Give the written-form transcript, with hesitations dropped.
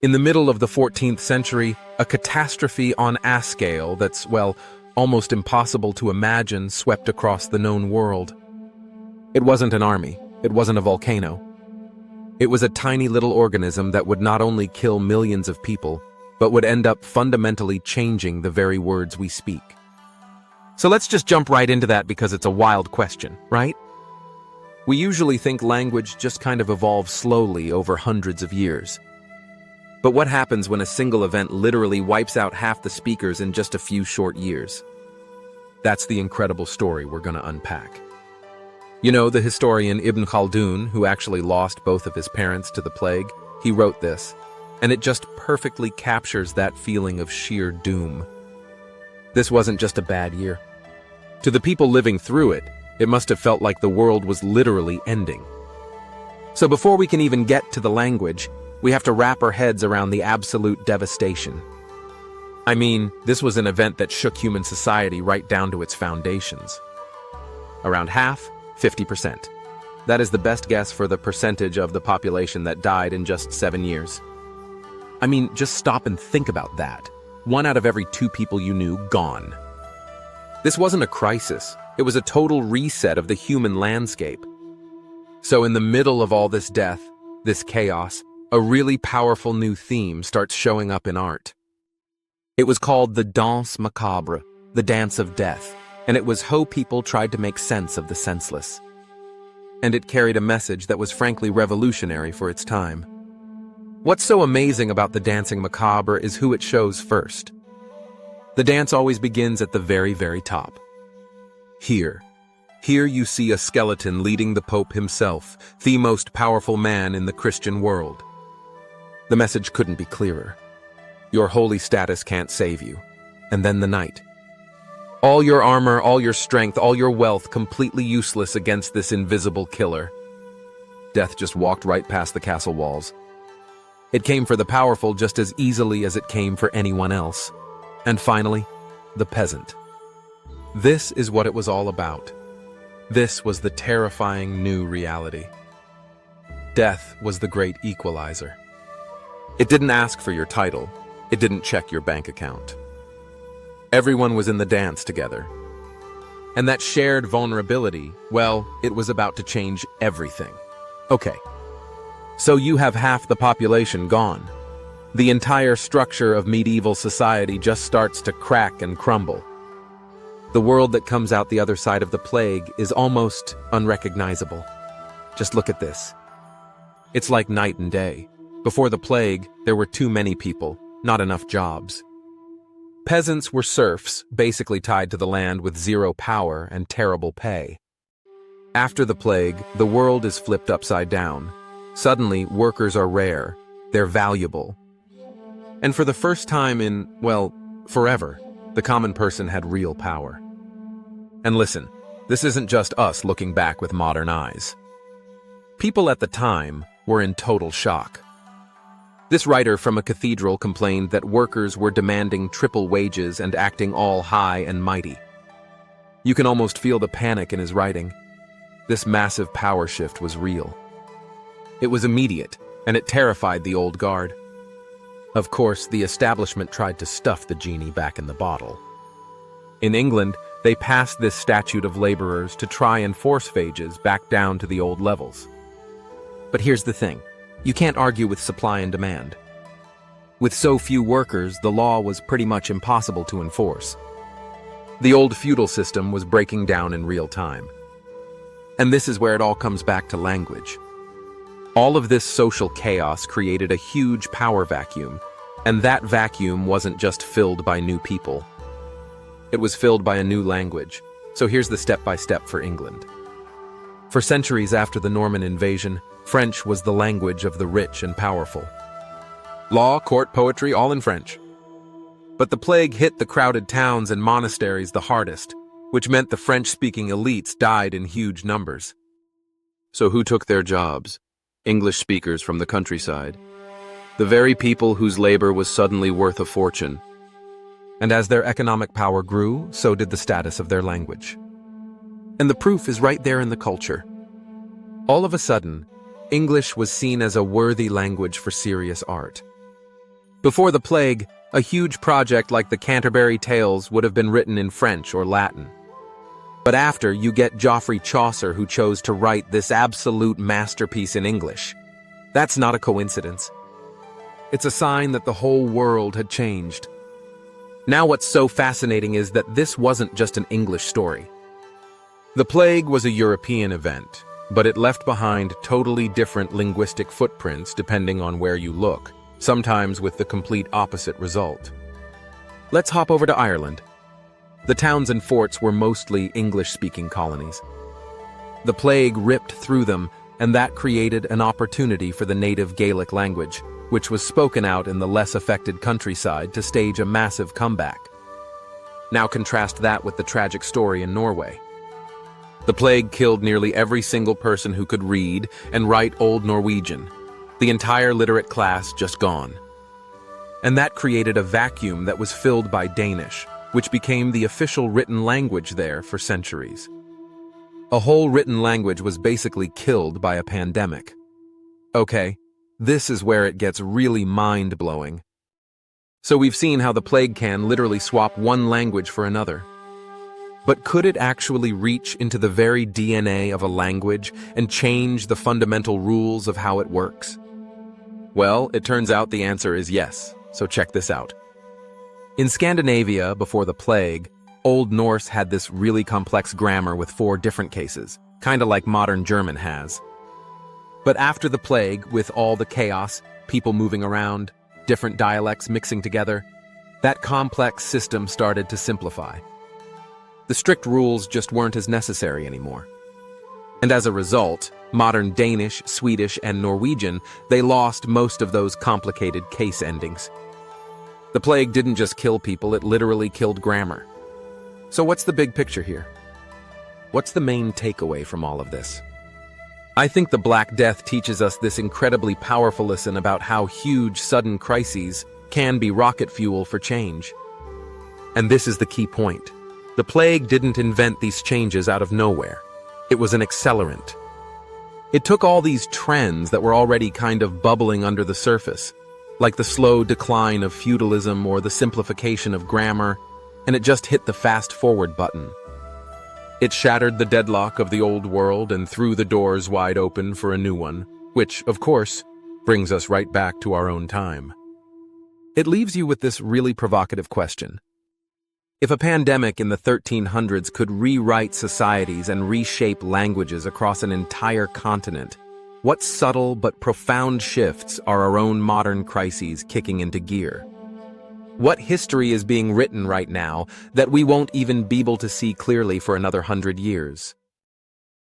In the middle of the 14th century, a catastrophe on a scale that's, well, almost impossible to imagine swept across the known world. It wasn't an army. It wasn't a volcano. It was a tiny little organism that would not only kill millions of people, but would end up fundamentally changing the very words we speak. So let's just jump right into that because it's a wild question, right? We usually think language just kind of evolves slowly over hundreds of years. But what happens when a single event literally wipes out half the speakers in just a few short years? That's the incredible story we're going to unpack. You know, the historian Ibn Khaldun, who actually lost both of his parents to the plague, he wrote this, and it just perfectly captures that feeling of sheer doom. This wasn't just a bad year. To the people living through it, it must have felt like the world was literally ending. So before we can even get to the language, we have to wrap our heads around the absolute devastation. I mean, this was an event that shook human society right down to its foundations. Around half, 50%. That is the best guess for the percentage of the population that died in just 7 years. I mean, just stop and think about that. 1 out of every 2 people you knew gone. This wasn't a crisis. It was a total reset of the human landscape. So in the middle of all this death, this chaos, a really powerful new theme starts showing up in art. It was called the Danse Macabre, the Dance of Death, and it was how people tried to make sense of the senseless. And it carried a message that was frankly revolutionary for its time. What's so amazing about the Dancing Macabre is who it shows first. The dance always begins at the very, very top. Here you see a skeleton leading the Pope himself, the most powerful man in the Christian world. The message couldn't be clearer. Your holy status can't save you. And then the knight. All your armor, all your strength, all your wealth completely useless against this invisible killer. Death just walked right past the castle walls. It came for the powerful just as easily as it came for anyone else. And finally, the peasant. This is what it was all about. This was the terrifying new reality. Death was the great equalizer. It didn't ask for your title. It didn't check your bank account. Everyone was in the dance together. And that shared vulnerability, well, it was about to change everything. Okay, so you have half the population gone. The entire structure of medieval society just starts to crack and crumble. The world that comes out the other side of the plague is almost unrecognizable. Just look at this. It's like night and day. Before the plague, there were too many people, not enough jobs. Peasants were serfs, basically tied to the land with zero power and terrible pay. After the plague, the world is flipped upside down. Suddenly, workers are rare. They're valuable. And for the first time in, well, forever, the common person had real power. And listen, this isn't just us looking back with modern eyes. People at the time were in total shock. This writer from a cathedral complained that workers were demanding triple wages and acting all high and mighty. You can almost feel the panic in his writing. This massive power shift was real. It was immediate, and it terrified the old guard. Of course, the establishment tried to stuff the genie back in the bottle. In England, they passed this statute of laborers to try and force wages back down to the old levels. But here's the thing. You can't argue with supply and demand. With so few workers, the law was pretty much impossible to enforce. The old feudal system was breaking down in real time. And this is where it all comes back to language. All of this social chaos created a huge power vacuum, and that vacuum wasn't just filled by new people. It was filled by a new language. So here's the step-by-step for England. For centuries after the Norman invasion, French was the language of the rich and powerful. Law, court, poetry, all in French. But the plague hit the crowded towns and monasteries the hardest, which meant the French-speaking elites died in huge numbers. So who took their jobs? English speakers from the countryside. The very people whose labor was suddenly worth a fortune. And as their economic power grew, so did the status of their language. And the proof is right there in the culture. All of a sudden, English was seen as a worthy language for serious art. Before the plague, a huge project like the Canterbury Tales would have been written in French or Latin. But after, you get Geoffrey Chaucer, who chose to write this absolute masterpiece in English. That's not a coincidence. It's a sign that the whole world had changed. Now what's so fascinating is that this wasn't just an English story. The plague was a European event, but it left behind totally different linguistic footprints depending on where you look, sometimes with the complete opposite result. Let's hop over to Ireland. The towns and forts were mostly English-speaking colonies. The plague ripped through them, and that created an opportunity for the native Gaelic language, which was spoken out in the less affected countryside, to stage a massive comeback. Now contrast that with the tragic story in Norway. The plague killed nearly every single person who could read and write Old Norwegian. The entire literate class just gone. And that created a vacuum that was filled by Danish, which became the official written language there for centuries. A whole written language was basically killed by a pandemic. Okay, this is where it gets really mind-blowing. So we've seen how the plague can literally swap one language for another. But could it actually reach into the very DNA of a language and change the fundamental rules of how it works? Well, it turns out the answer is yes, so check this out. In Scandinavia, before the plague, Old Norse had this really complex grammar with 4 different cases, kinda like modern German has. But after the plague, with all the chaos, people moving around, different dialects mixing together, that complex system started to simplify. The strict rules just weren't as necessary anymore. And as a result, modern Danish, Swedish, and Norwegian, they lost most of those complicated case endings. The plague didn't just kill people, it literally killed grammar. So what's the big picture here? What's the main takeaway from all of this? I think the Black Death teaches us this incredibly powerful lesson about how huge, sudden crises can be rocket fuel for change. And this is the key point. The plague didn't invent these changes out of nowhere. It was an accelerant. It took all these trends that were already kind of bubbling under the surface, like the slow decline of feudalism or the simplification of grammar, and it just hit the fast-forward button. It shattered the deadlock of the old world and threw the doors wide open for a new one, which, of course, brings us right back to our own time. It leaves you with this really provocative question. If a pandemic in the 1300s could rewrite societies and reshape languages across an entire continent, what subtle but profound shifts are our own modern crises kicking into gear? What history is being written right now that we won't even be able to see clearly for another 100 years?